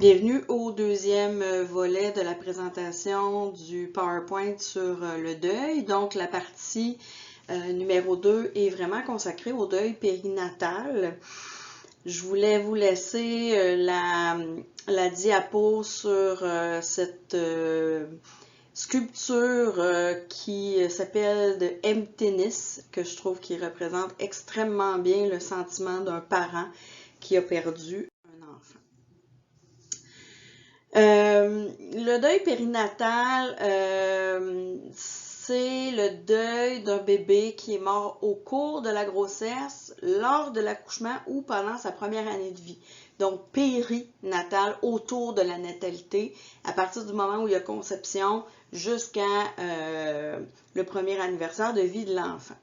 Bienvenue au deuxième volet de la présentation du PowerPoint sur le deuil. Donc, la partie numéro 2 est vraiment consacrée au deuil périnatal. Je voulais vous laisser la diapo sur cette sculpture qui s'appelle The Emptiness, que je trouve qui représente extrêmement bien le sentiment d'un parent qui a perdu un enfant. Le deuil périnatal, c'est le deuil d'un bébé qui est mort au cours de la grossesse, lors de l'accouchement ou pendant sa première année de vie. Donc, périnatal, autour de la natalité, à partir du moment où il y a conception jusqu'à le premier anniversaire de vie de l'enfant.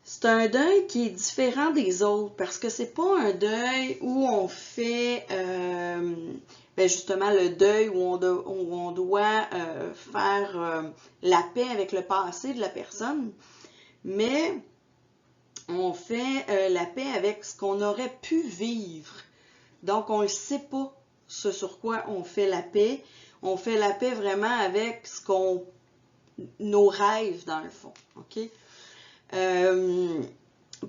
C'est un deuil qui est différent des autres parce que c'est pas un deuil où on fait justement le deuil où on doit faire la paix avec le passé de la personne, mais on fait la paix avec ce qu'on aurait pu vivre. Donc, on ne sait pas ce sur quoi on fait la paix. On fait la paix vraiment avec nos rêves, dans le fond. OK?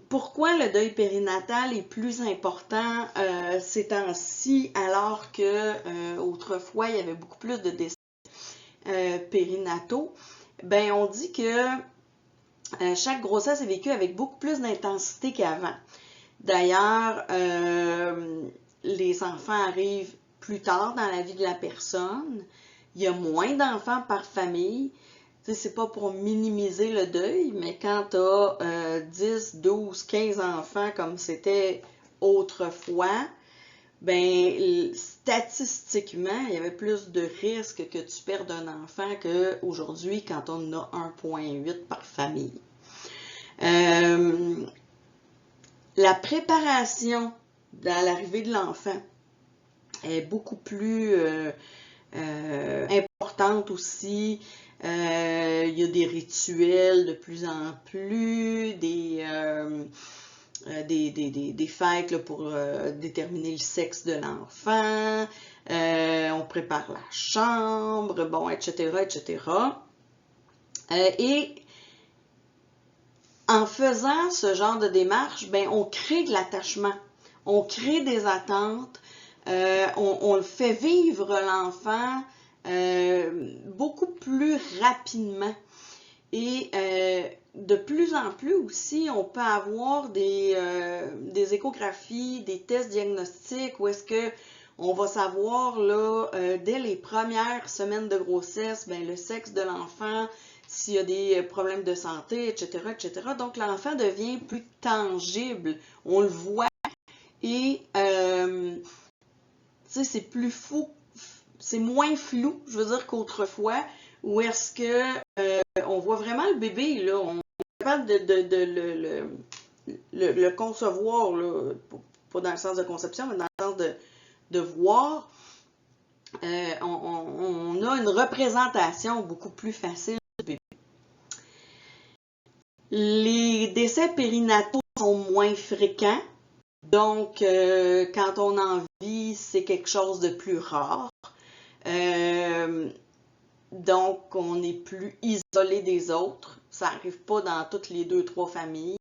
Pourquoi le deuil périnatal est plus important ces temps-ci, alors que autrefois, il y avait beaucoup plus de décès périnataux? Ben, on dit que chaque grossesse est vécue avec beaucoup plus d'intensité qu'avant. D'ailleurs, les enfants arrivent plus tard dans la vie de la personne. Il y a moins d'enfants par famille. C'est pas pour minimiser le deuil, mais quand tu as 10, 12, 15 enfants comme c'était autrefois, ben statistiquement, il y avait plus de risques que tu perdes un enfant qu'aujourd'hui quand on a 1,8 par famille. La préparation à l'arrivée de l'enfant est beaucoup plus importante aussi. Il y a des rituels de plus en plus, des fêtes là, pour déterminer le sexe de l'enfant, on prépare la chambre, bon, etc., etc. Et en faisant ce genre de démarche, ben, on crée de l'attachement, on crée des attentes, on le fait vivre l'enfant beaucoup plus rapidement. Et de plus en plus aussi, on peut avoir des échographies, des tests diagnostiques où est-ce que on va savoir là, dès les premières semaines de grossesse, ben, le sexe de l'enfant, s'il y a des problèmes de santé, etc., etc. Donc, l'enfant devient plus tangible. On le voit et c'est plus fou, c'est moins flou, je veux dire, qu'autrefois, où est-ce que on voit vraiment le bébé, là, on est capable de le concevoir, là, pas dans le sens de conception, mais dans le sens de voir. On a une représentation beaucoup plus facile du bébé. Les décès périnataux sont moins fréquents, donc quand on en vit, c'est quelque chose de plus rare. Donc, on est plus isolé des autres. Ça n'arrive pas dans toutes les 2-3 familles.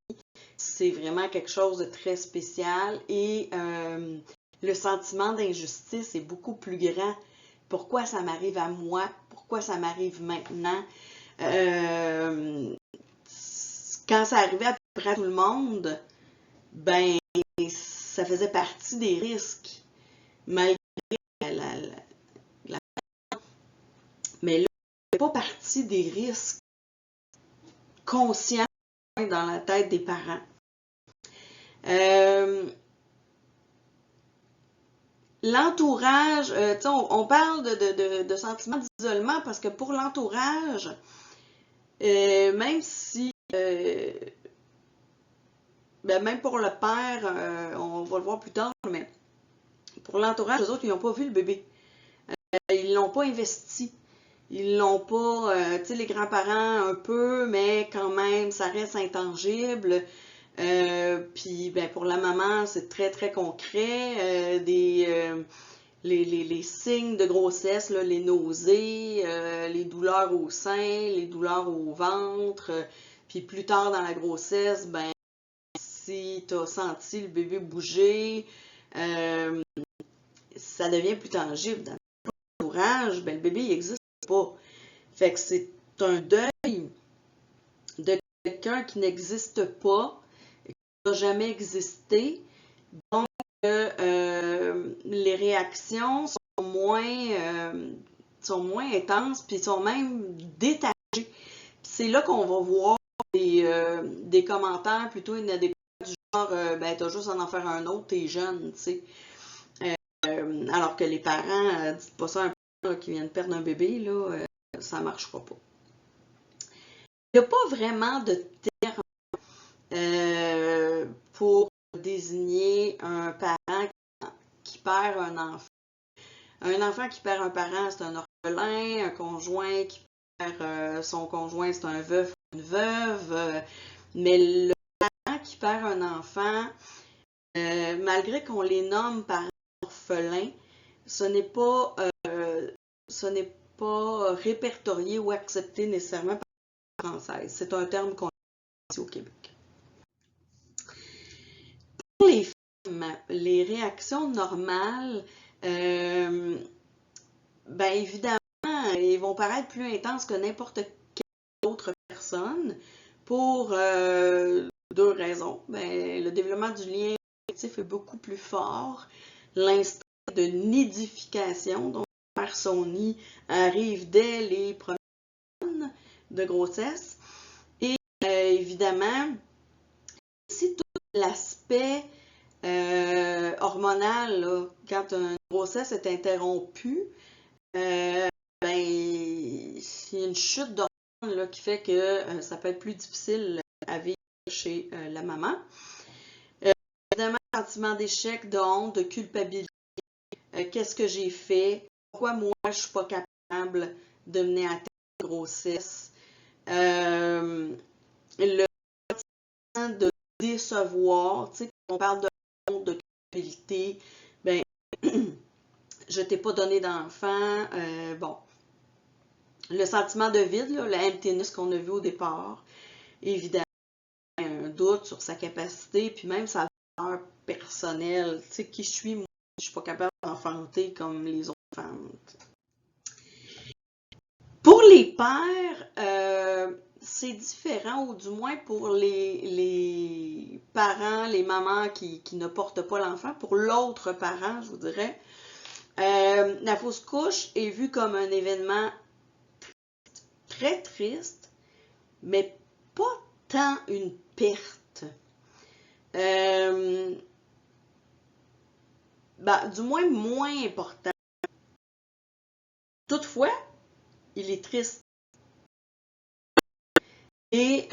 C'est vraiment quelque chose de très spécial et le sentiment d'injustice est beaucoup plus grand. Pourquoi ça m'arrive à moi? Pourquoi ça m'arrive maintenant? Quand ça arrivait à peu près à tout le monde, ben, ça faisait partie des risques, malgré la... Mais là, ça fait pas partie des risques conscients dans la tête des parents. L'entourage, on parle de sentiment d'isolement parce que pour l'entourage, même si, même pour le père, on va le voir plus tard, mais pour l'entourage, eux autres, ils n'ont pas vu le bébé. Ils l'ont pas investi. Ils l'ont pas, les grands-parents un peu, mais quand même, ça reste intangible. Puis ben, pour la maman, c'est très, très concret. les signes de grossesse, là, les nausées, les douleurs au sein, les douleurs au ventre. Puis plus tard dans la grossesse, ben si tu as senti le bébé bouger, ça devient plus tangible. Dans l'entourage, ben le bébé n'existe pas. Fait que c'est un deuil de quelqu'un qui n'existe pas, qui n'a jamais existé. Donc, les réactions sont moins intenses, puis sont même détachées. C'est là qu'on va voir des commentaires plutôt inadéquats du genre ben t'as juste à en faire un autre, t'es jeune, tu sais. Alors que les parents, dites pas ça à un parent qui vient de perdre un bébé, là, ça marchera pas. Il n'y a pas vraiment de terme pour désigner un parent qui perd un enfant. Un enfant qui perd un parent, c'est un orphelin. Un conjoint qui perd son conjoint, c'est un veuf ou une veuve. Mais le parent qui perd un enfant, malgré qu'on les nomme parents orphelins, ce n'est pas répertorié ou accepté nécessairement par la française. C'est un terme qu'on a ici au Québec. Pour les femmes, les réactions normales, ben évidemment, ils vont paraître plus intenses que n'importe quelle autre personne pour deux raisons. Ben, le développement du lien affectif est beaucoup plus fort. L'instinct de nidification, donc faire son nid, arrive dès les premières semaines de grossesse. Et évidemment, si tout l'aspect hormonal, là, quand une grossesse est interrompue, ben, il y a une chute d'hormones qui fait que ça peut être plus difficile à vivre chez la maman. Évidemment, sentiment d'échec, de honte, de culpabilité. Qu'est-ce que j'ai fait? Pourquoi moi, je ne suis pas capable de mener à terme une grossesse? Le sentiment de décevoir, tu sais, quand on parle de honte, de culpabilité, ben, je t'ai pas donné d'enfant. Bon, le sentiment de vide, là, la emptiness qu'on a vu au départ, évidemment, un doute sur sa capacité, puis même sa valeur personnelle. Tu sais, qui je suis, moi, je suis pas capable d'enfanter comme les autres femmes. Pour les pères, c'est différent, ou du moins pour les parents, les mamans qui ne portent pas l'enfant. Pour l'autre parent, je vous dirais, la fausse couche est vue comme un événement très triste, mais pas tant une perte. Ben, du moins important. Toutefois, il est triste. Et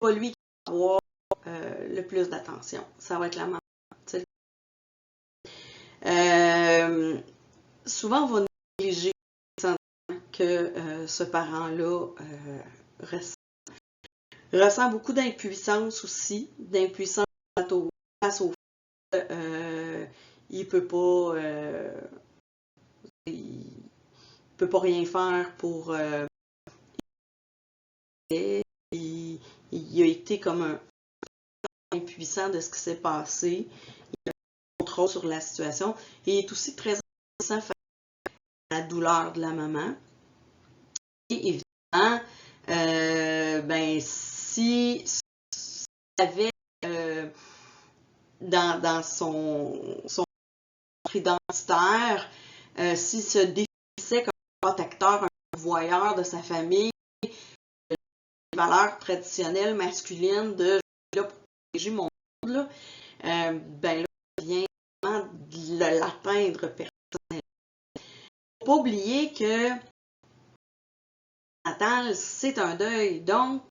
pas lui qui va avoir le plus d'attention. Ça va être la maman. Souvent, on va négliger que ce parent-là ressent beaucoup d'impuissance aussi, d'impuissance face au fait il peut pas rien faire pour il a été comme un impuissant de ce qui s'est passé, il a contrôle sur la situation et il est aussi très impuissant face à la douleur de la maman. Et évidemment, ben si avait dans son identitaire, s'il se définissait comme un protecteur, un voyeur de sa famille, les valeurs traditionnelles masculines de je suis là pour protéger mon monde, là, ben là, ça vient vraiment de l'atteindre personnellement. Il ne faut pas oublier que natal, c'est un deuil. Donc,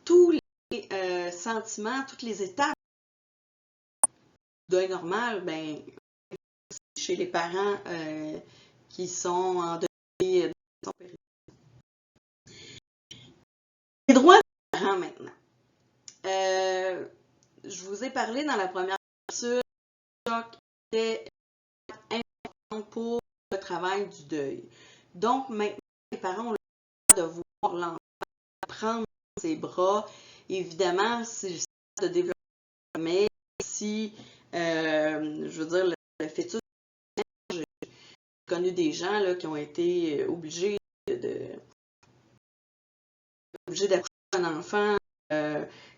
tous les sentiments, toutes les étapes du deuil normal, ben, chez les parents qui sont en deuil. Les droits des parents maintenant. Je vous ai parlé dans la première étude, choc était pour le travail du deuil. Donc, maintenant, les parents ont le droit de voir l'enfant prendre ses bras. Évidemment, si de développer, mais si, je veux dire, le fœtus, j'ai connu des gens là, qui ont été obligés d'accoucher d'un enfant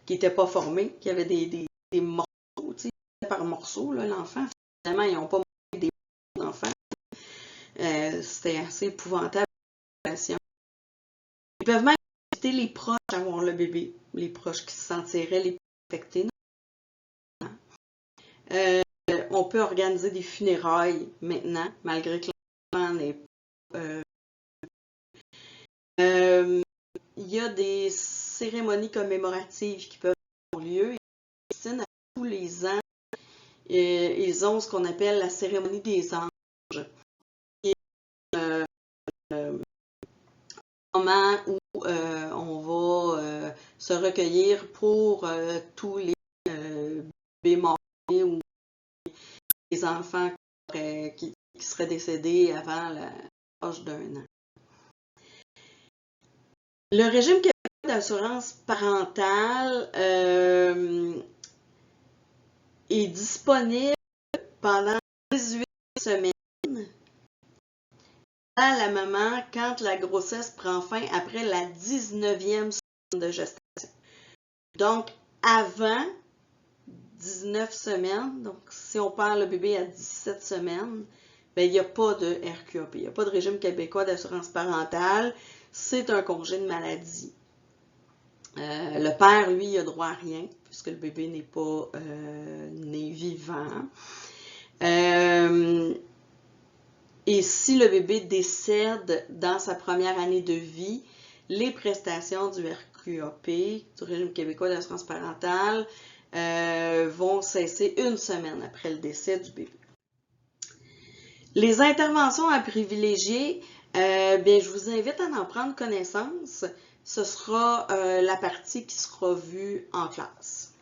qui n'était pas formé, qui avait des morceaux, tu sais, par morceaux, l'enfant. Finalement, ils n'ont pas mangé des enfants. C'était assez épouvantable. Ils peuvent même inviter les proches à voir le bébé, les proches qui se sentiraient les plus affectés. On peut organiser des funérailles maintenant, malgré que l'enfant n'est pas. Il y a des cérémonies commémoratives qui peuvent avoir lieu. À tous les ans, ils ont ce qu'on appelle la cérémonie des anges. Qui est un moment où on va se recueillir pour tous les bébés morts ou les enfants qui seraient décédés avant l'âge d'1 an. Le régime québécois d'assurance parentale est disponible pendant 18 semaines à la maman quand la grossesse prend fin après la 19e semaine de gestation. Donc, avant 19 semaines, donc si on perd le bébé à 17 semaines, ben, il n'y a pas de RQAP, il n'y a pas de régime québécois d'assurance parentale, c'est un congé de maladie. Le père, lui, il a droit à rien, puisque le bébé n'est pas né vivant. Et si le bébé décède dans sa première année de vie, les prestations du RQAP, du régime québécois d'assurance parentale, vont cesser 1 semaine après le décès du bébé. Les interventions à privilégier, bien, je vous invite à en prendre connaissance. Ce sera la partie qui sera vue en classe.